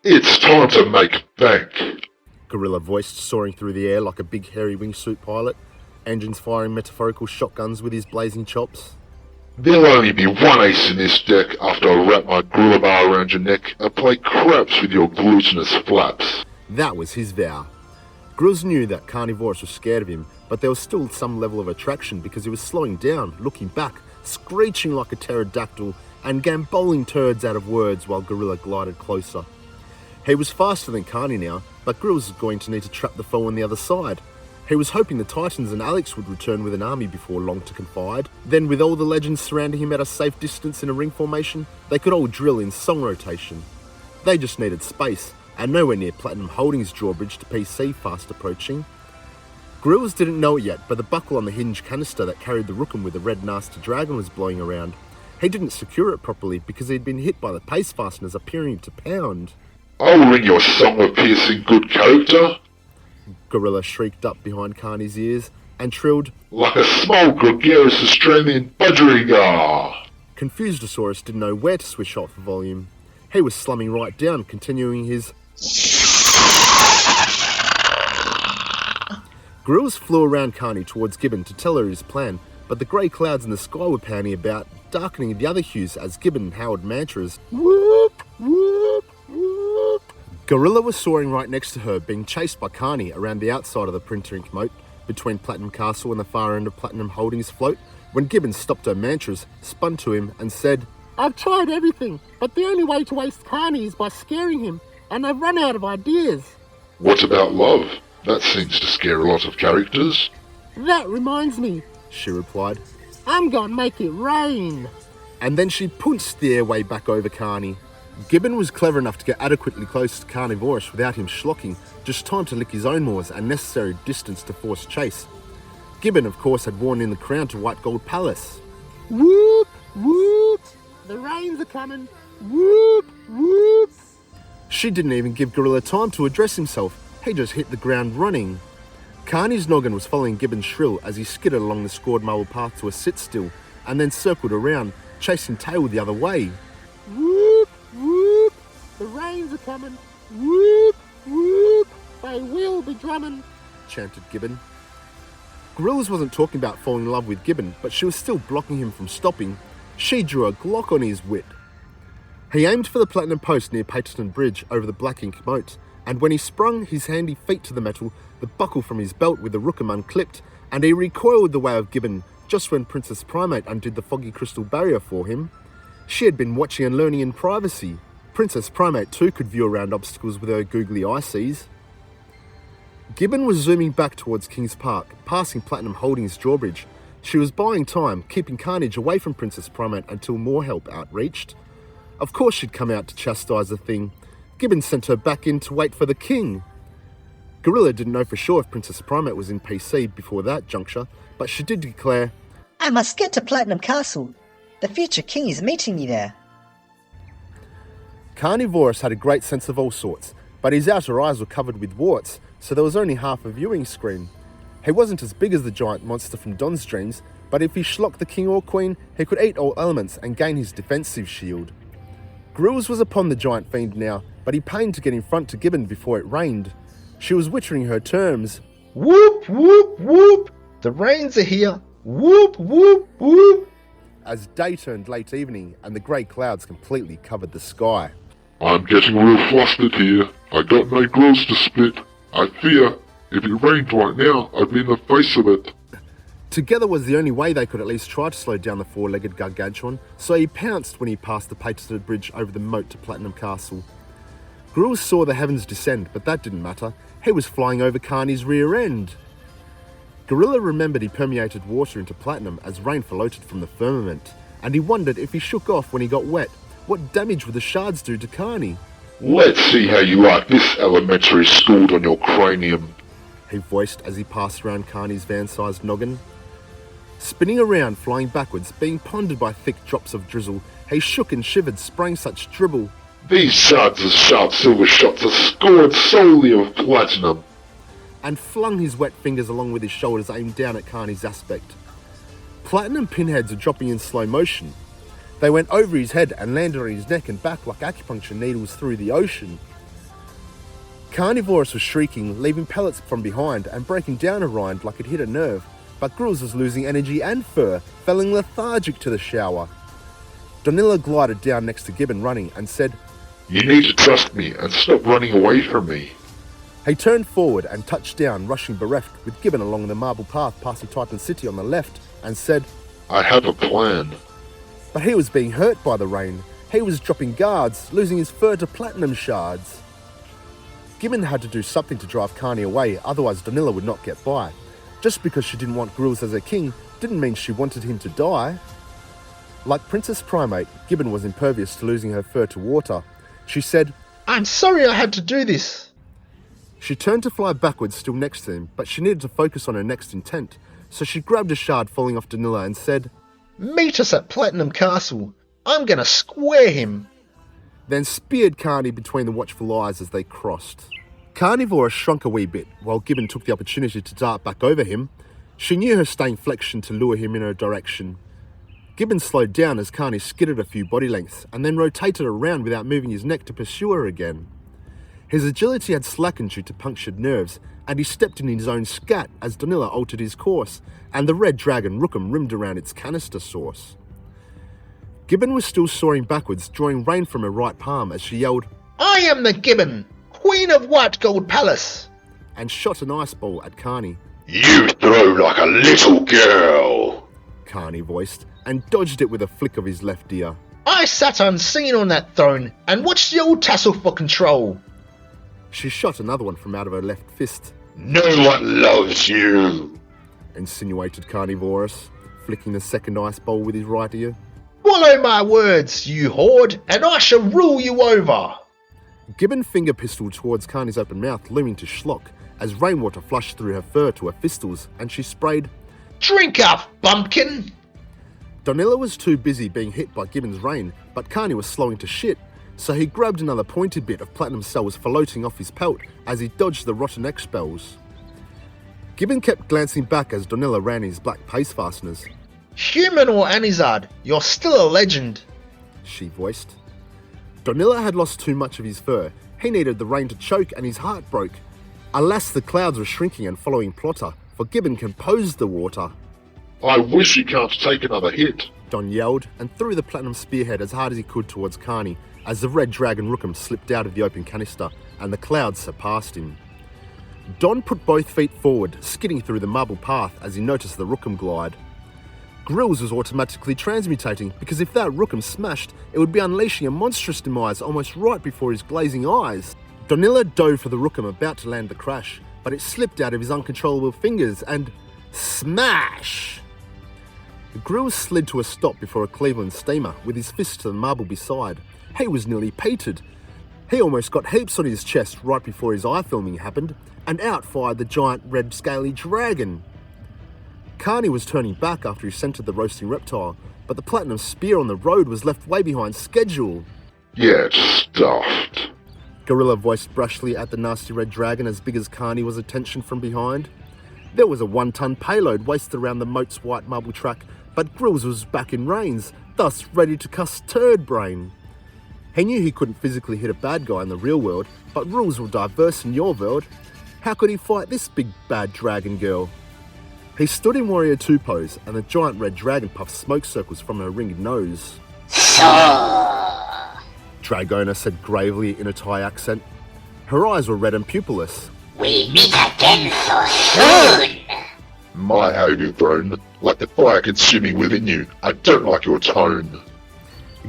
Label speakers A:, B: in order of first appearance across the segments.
A: It's time to make bank.
B: Gorilla voiced, soaring through the air like a big hairy wingsuit pilot, engines firing metaphorical shotguns with his blazing chops.
A: There'll only be one ace in this deck after I wrap my gorilla bar around your neck and play craps with your glutinous flaps.
B: That was his vow. Grills knew that Carnivaurus was scared of him, but there was still some level of attraction because he was slowing down, looking back, screeching like a pterodactyl, and gamboling turds out of words while Gorilla glided closer. He was faster than Carney now, but Grills was going to need to trap the foe on the other side. He was hoping the Titans and Alex would return with an army before long to confide. Then, with all the legends surrounding him at a safe distance in a ring formation, they could all drill in song rotation. They just needed space, and nowhere near Platinum Holdings' drawbridge to PC fast approaching. Grills didn't know it yet, but the buckle on the hinge canister that carried the Rookham with the red nasty dragon was blowing around. He didn't secure it properly because he'd been hit by the pace fasteners appearing to pound.
A: I'll ring your song of piercing good character.
B: Gorilla shrieked up behind Carney's ears and trilled,
A: like a small gregarious Australian budgerigar.
B: Confusedosaurus didn't know where to switch off the volume. He was slumming right down, continuing his... Grills flew around Carney towards Gibbon to tell her his plan, but the grey clouds in the sky were pounding about, darkening the other hues as Gibbon howled mantras. Whoop, whoop, whoop. Gorilla was soaring right next to her, being chased by Carney around the outside of the printer ink moat, between Platinum Castle and the far end of Platinum Holdings' float, when Gibbon stopped her mantras, spun to him and said,
C: I've tried everything, but the only way to waste Carney is by scaring him, and I've run out of ideas.
A: What about love? That seems to scare a lot of characters.
C: That reminds me,
B: she replied.
C: I'm gonna make it rain.
B: And then she punched the airway back over Carney. Gibbon was clever enough to get adequately close to Carnivaurus without him schlocking, just time to lick his own maws and necessary distance to force chase. Gibbon, of course, had worn in the crown to White Gold Palace.
C: Whoop, whoop, the rains are coming. Whoop, whoop.
B: She didn't even give Gorilla time to address himself. He just hit the ground running. Carney's noggin was following Gibbon's shrill as he skidded along the scored marble path to a sit-still, and then circled around, chasing tail the other way.
C: Whoop, whoop, the rains are coming. Whoop, whoop, they will be drumming,
B: chanted Gibbon. Gorillas wasn't talking about falling in love with Gibbon, but she was still blocking him from stopping. She drew a Glock on his wit. He aimed for the platinum post near Paterton Bridge over the black ink moat, and when he sprung his handy feet to the metal, the buckle from his belt with the Rookham unclipped, and he recoiled the way of Gibbon just when Princess Primate undid the foggy crystal barrier for him. She had been watching and learning in privacy. Princess Primate too could view around obstacles with her googly eyesees. Gibbon was zooming back towards Kings Park, passing Platinum Holdings' drawbridge. She was buying time, keeping carnage away from Princess Primate until more help outreached. Of course she'd come out to chastise the thing. Gibbon sent her back in to wait for the king. Gorilla didn't know for sure if Princess Primate was in PC before that juncture, but she did declare,
D: I must get to Platinum Castle. The future king is meeting me there.
B: Carnivaurus had a great sense of all sorts, but his outer eyes were covered with warts, so there was only half a viewing screen. He wasn't as big as the giant monster from Don's dreams, but if he schlocked the king or queen, he could eat all elements and gain his defensive shield. Grills was upon the giant fiend now, but he pained to get in front to Gibbon before it rained. She was wittering her terms.
E: Whoop, whoop, whoop! The rains are here! Whoop, whoop, whoop!
B: As day turned late evening and the grey clouds completely covered the sky.
A: I'm getting real flustered here. I got no grills to split. I fear, if it rained right now, I'd be in the face of it.
B: Together was the only way they could at least try to slow down the four-legged gargantuan, so he pounced when he passed the Paterton Bridge over the moat to Platinum Castle. Grills saw the heavens descend, but that didn't matter. He was flying over Carney's rear end. Gorilla remembered he permeated water into platinum as rain floated from the firmament, and he wondered if he shook off when he got wet, what damage would the shards do to Carney?
A: Let's see how you like this elementary schooled on your cranium,
B: he voiced as he passed around Carney's van-sized noggin. Spinning around, flying backwards, being pondered by thick drops of drizzle, he shook and shivered, spraying such dribble.
A: These shards of sharp silver shots are scored solely of platinum,
B: and flung his wet fingers along with his shoulders aimed down at Carney's aspect. Platinum pinheads were dropping in slow motion. They went over his head and landed on his neck and back like acupuncture needles through the ocean. Carnivaurus was shrieking, leaving pellets from behind and breaking down a rind like it hit a nerve, but Grills was losing energy and fur, falling lethargic to the shower. Donilla glided down next to Gibbon running and said,
A: You need to trust me and stop running away from me.
B: He turned forward and touched down, rushing bereft, with Gibbon along the marble path passing Titan City on the left, and said,
A: I have a plan.
B: But he was being hurt by the rain. He was dropping guards, losing his fur to platinum shards. Gibbon had to do something to drive Carney away, otherwise Donilla would not get by. Just because she didn't want Grills as her king didn't mean she wanted him to die. Like Princess Primate, Gibbon was impervious to losing her fur to water. She said,
E: I'm sorry I had to do this.
B: She turned to fly backwards still next to him, but she needed to focus on her next intent, so she grabbed a shard falling off Donilla and said,
E: Meet us at Platinum Castle. I'm gonna square him.
B: Then speared Carney between the watchful eyes as they crossed. Carnivaurus shrunk a wee bit, while Gibbon took the opportunity to dart back over him. She knew her staying flexion to lure him in her direction. Gibbon slowed down as Carney skidded a few body lengths, and then rotated around without moving his neck to pursue her again. His agility had slackened due to punctured nerves, and he stepped in his own scat as Donilla altered his course, and the red dragon Rookham rimmed around its canister source. Gibbon was still soaring backwards, drawing rein from her right palm as she yelled,
E: I am the Gibbon, Queen of White Gold Palace,
B: and shot an ice ball at Carney.
A: You throw like a little girl,
B: Carney voiced, and dodged it with a flick of his left ear.
E: I sat unseen on that throne and watched the old tassel for control.
B: She shot another one from out of her left fist.
A: No one loves you,
B: insinuated Carnivaurus, flicking the second ice bowl with his right ear.
E: Follow my words, you horde, and I shall rule you over.
B: Gibbon finger pistoled towards Carney's open mouth, looming to schlock, as rainwater flushed through her fur to her fistles, and she sprayed,
E: Drink up, bumpkin!
B: Donilla was too busy being hit by Gibbon's rain, but Carney was slowing to shit, so he grabbed another pointed bit of platinum cells floating off his pelt as he dodged the rotten X-spells. Gibbon kept glancing back as Donilla ran his black pace fasteners.
E: Human or Anizard, you're still a legend,
B: she voiced. Donilla had lost too much of his fur. He needed the rain to choke and his heart broke. Alas, the clouds were shrinking and following Plotter, for Gibbon composed the water.
A: I wish you can't take another hit,
B: Don yelled and threw the platinum spearhead as hard as he could towards Carney as the red dragon Rookham slipped out of the open canister and the clouds surpassed him. Don put both feet forward, skidding through the marble path as he noticed the Rookham glide. Grills was automatically transmutating because if that Rookham smashed, it would be unleashing a monstrous demise almost right before his glazing eyes. Donilla dove for the Rookham about to land the crash, but it slipped out of his uncontrollable fingers and smash! Grills slid to a stop before a Cleveland steamer with his fist to the marble beside. He was nearly pated. He almost got heaps on his chest right before his eye filming happened, and out fired the giant red scaly dragon. Carney was turning back after he centered the roasting reptile, but the platinum spear on the road was left way behind schedule.
A: Yeah, it's stuffed,
B: Gorilla voiced brashly at the nasty red dragon as big as Carney was attention from behind. There was a 1-ton payload wasted around the moat's white marble track, but Grills was back in reins, thus ready to cuss turd brain. He knew he couldn't physically hit a bad guy in the real world, but rules were diverse in your world. How could he fight this big bad dragon girl? He stood in Warrior 2 pose, and the giant red dragon puffed smoke circles from her ringed nose. Dragona said gravely in a Thai accent. Her eyes were red and pupilless.
F: We meet again so soon!
A: My holy throne, like the fire consuming within you. I don't like your tone.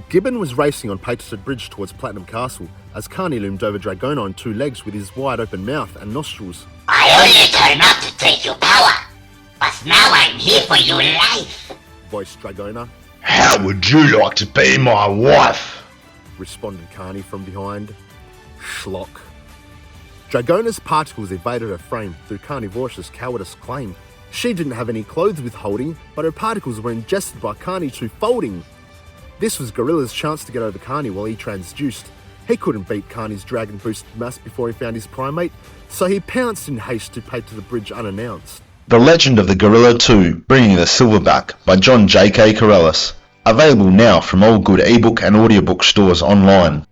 B: Gibbon was racing on Paterson Bridge towards Platinum Castle as Carney loomed over Dragona on 2 legs with his wide open mouth and nostrils.
F: I only turn up to take your power, but now I'm here for your life,
B: voiced Dragona.
E: How would you like to be my wife?
B: Responded Carney from behind. Schlock. Dragona's particles evaded her frame through Carnivaurus' cowardice claim. She didn't have any clothes with holding, but her particles were ingested by Carney to folding. This was Gorilla's chance to get over Carney while he transduced. He couldn't beat Carney's dragon-boosted mass before he found his primate, so he pounced in haste to pay to the bridge unannounced.
E: The Legend of the Gorilla 2, Bringing the Silverback by John J.K. Corellis. Available now from all good ebook and audiobook stores online.